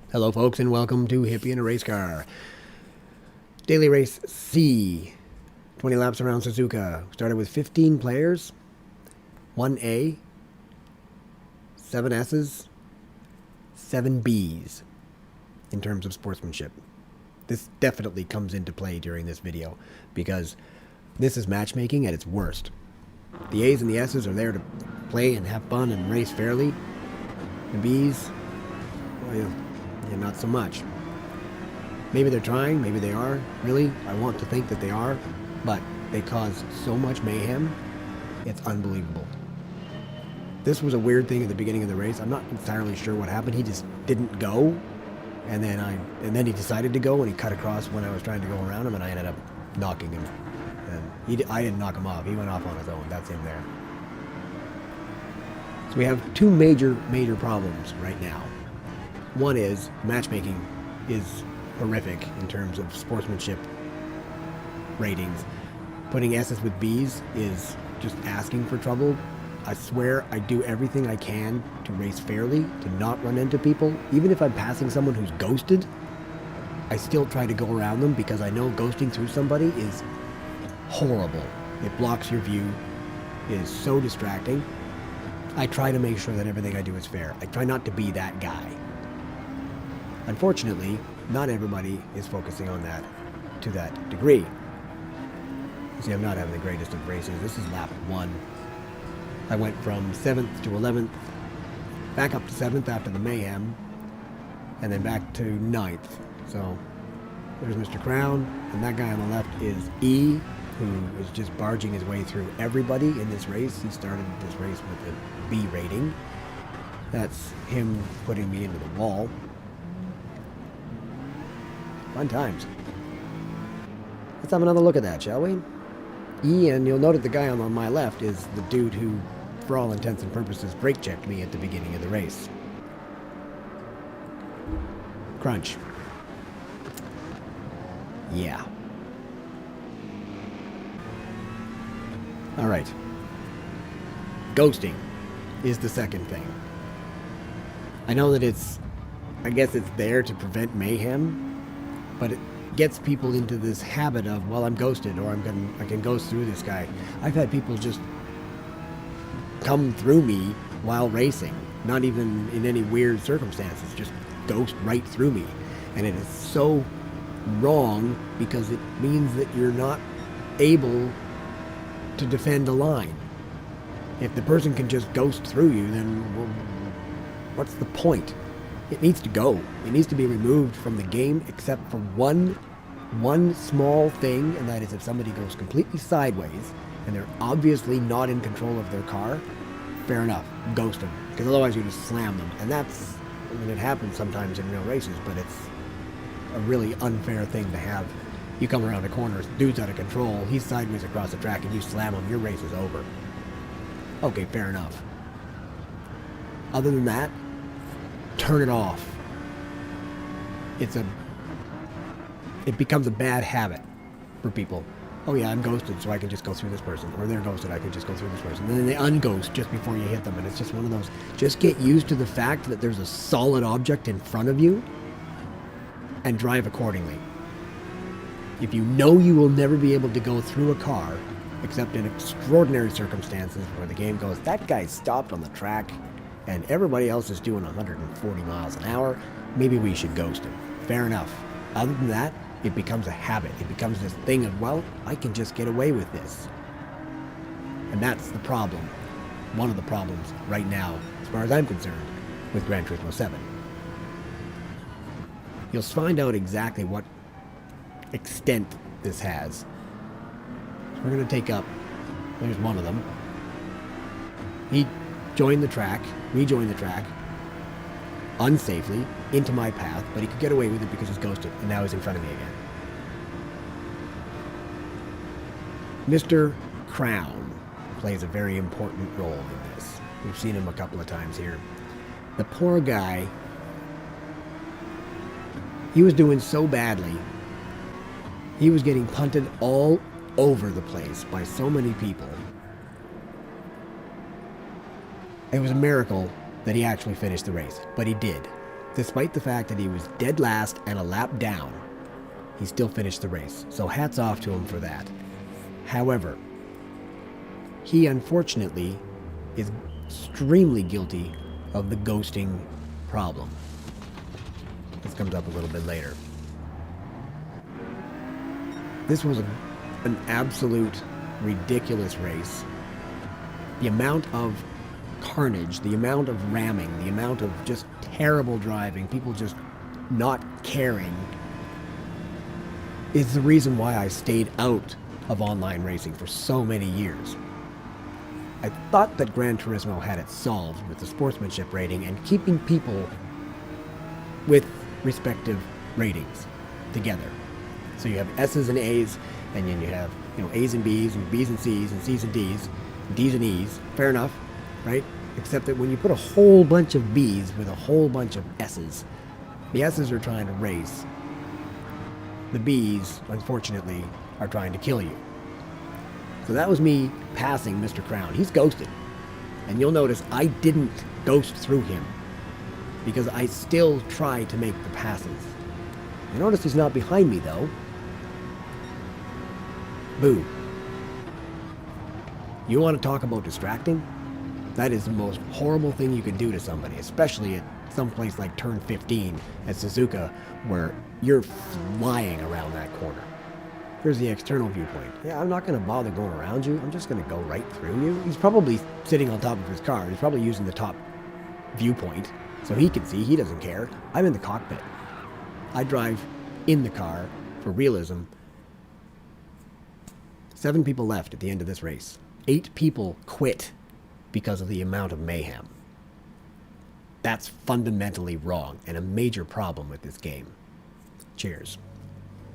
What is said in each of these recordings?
Hello, folks, and welcome to Hippy in a Race Car. Daily Race C. 20 laps around Suzuka. Started with 15 players, 1 A, 7 S's, 7 B's in terms of sportsmanship. This definitely comes into play during this video because this is matchmaking at its worst. The A's and the S's are there to play and have fun and race fairly. The B's, well, yeah, not so much. Maybe they're trying, maybe they are. Really, I want to think that they are, but they cause so much mayhem, it's unbelievable. This was a weird thing at the beginning of the race. I'm not entirely sure what happened. He just didn't go, and then he decided to go, and he cut across when I was trying to go around him, and I ended up knocking him. And I didn't knock him off. He went off on his own. That's him there. So we have two major problems right now. One is matchmaking is horrific in terms of sportsmanship ratings. Putting S's with B's is just asking for trouble. I swear I do everything I can to race fairly, to not run into people. Even if I'm passing someone who's ghosted, I still try to go around them because I know ghosting through somebody is horrible. It blocks your view. It is so distracting. I try to make sure that everything I do is fair. I try not to be that guy. Unfortunately, not everybody is focusing on that to that degree. See, I'm not having the greatest of races. This is lap 1. I went from 7th to 11th, back up to 7th after the mayhem, and then back to 9th. So there's Mr. Crown, and that guy on the left is E, who is just barging his way through everybody in this race. He started this race with a B rating. That's him putting me into the wall. Fun times. Let's have another look at that, shall we? E, and you'll note that the guy on my left is the dude who, for all intents and purposes, brake checked me at the beginning of the race. Crunch. Yeah. Alright. Ghosting is the second thing. I know that I guess it's there to prevent mayhem, but it gets people into this habit of, well, I'm ghosted, or I can ghost through this guy. I've had people just come through me while racing, not even in any weird circumstances, just ghost right through me. And it is so wrong because it means that you're not able to defend a line. If the person can just ghost through you, then well, what's the point? It needs to go. It needs to be removed from the game except for one small thing, and that is if somebody goes completely sideways and they're obviously not in control of their car, fair enough, ghost them. Because otherwise you just slam them. And it happens sometimes in real races, but it's a really unfair thing to have. You come around a corner, dude's out of control, he's sideways across the track, and you slam him, your race is over. Okay, fair enough. Other than that, turn it off. It becomes a bad habit for people. Oh yeah, I'm ghosted, so I can just go through this person. Or they're ghosted, I can just go through this person. And then they unghost just before you hit them, and it's just one of those. Just get used to the fact that there's a solid object in front of you and drive accordingly. If you know you will never be able to go through a car, except in extraordinary circumstances where the game goes, that guy stopped on the track and everybody else is doing 140 miles an hour, maybe we should ghost him. Fair enough. Other than that, it becomes a habit. It becomes this thing of, well, I can just get away with this. And that's the problem. One of the problems right now, as far as I'm concerned, with Gran Turismo 7. You'll find out exactly what extent this has. So we're going to take up, there's one of them. He rejoined the track, unsafely, into my path, but he could get away with it because he's ghosted, and now he's in front of me again. Mr. Crown plays a very important role in this. We've seen him a couple of times here. The poor guy, he was doing so badly. He was getting punted all over the place by so many people. It was a miracle that he actually finished the race, but he did. Despite the fact that he was dead last and a lap down, he still finished the race. So hats off to him for that. However, he unfortunately is extremely guilty of the ghosting problem. This comes up a little bit later. This was an absolute ridiculous race. The amount of carnage, the amount of ramming, the amount of just terrible driving, people just not caring, is the reason why I stayed out of online racing for so many years. I thought that Gran Turismo had it solved with the sportsmanship rating and keeping people with respective ratings together. So you have S's and A's, and then you have, A's and B's, and B's and C's, and C's and D's, and D's and E's. Fair enough, right? Except that when you put a whole bunch of B's with a whole bunch of S's, the S's are trying to race. The B's, unfortunately, are trying to kill you. So that was me passing Mr. Crown. He's ghosted. And you'll notice I didn't ghost through him because I still try to make the passes. You notice he's not behind me, though. Boo. You want to talk about distracting? That is the most horrible thing you can do to somebody, especially at some place like turn 15 at Suzuka, where you're flying around that corner. Here's the external viewpoint. Yeah, I'm not going to bother going around you. I'm just going to go right through you. He's probably sitting on top of his car. He's probably using the top viewpoint so he can see. He doesn't care. I'm in the cockpit. I drive in the car for realism. 7 people left at the end of this race. 8 people quit because of the amount of mayhem. That's fundamentally wrong and a major problem with this game. Cheers.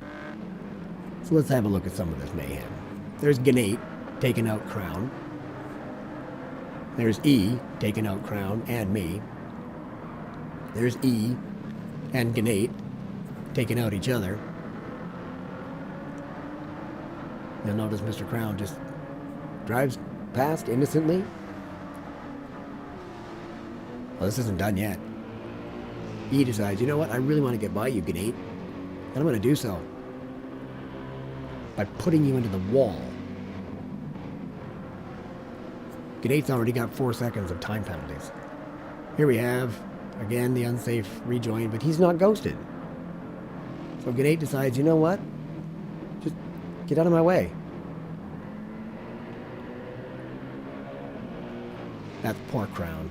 So let's have a look at some of this mayhem. There's Gennate taking out Crown. There's E taking out Crown and me. There's E and Gennate taking out each other. You'll notice Mr. Crown just drives past innocently. Well, this isn't done yet. E decides, you know what, I really want to get by you, Gennate. And I'm going to do so by putting you into the wall. Gennate's already got 4 seconds of time penalties. Here we have, again, the unsafe rejoin, but he's not ghosted. So Gennate decides, you know what? Just get out of my way. That's poor Crown.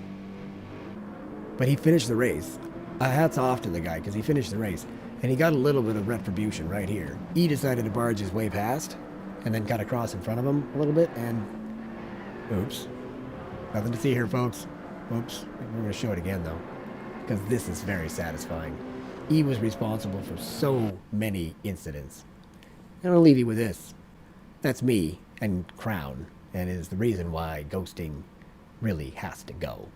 But he finished the race. Hats off to the guy, because he finished the race. And he got a little bit of retribution right here. E decided to barge his way past, and then cut across in front of him a little bit, and... oops. Nothing to see here, folks. Whoops. We're going to show it again, though, because this is very satisfying. E was responsible for so many incidents. And I'll leave you with this. That's me and Crown, and is the reason why ghosting really has to go.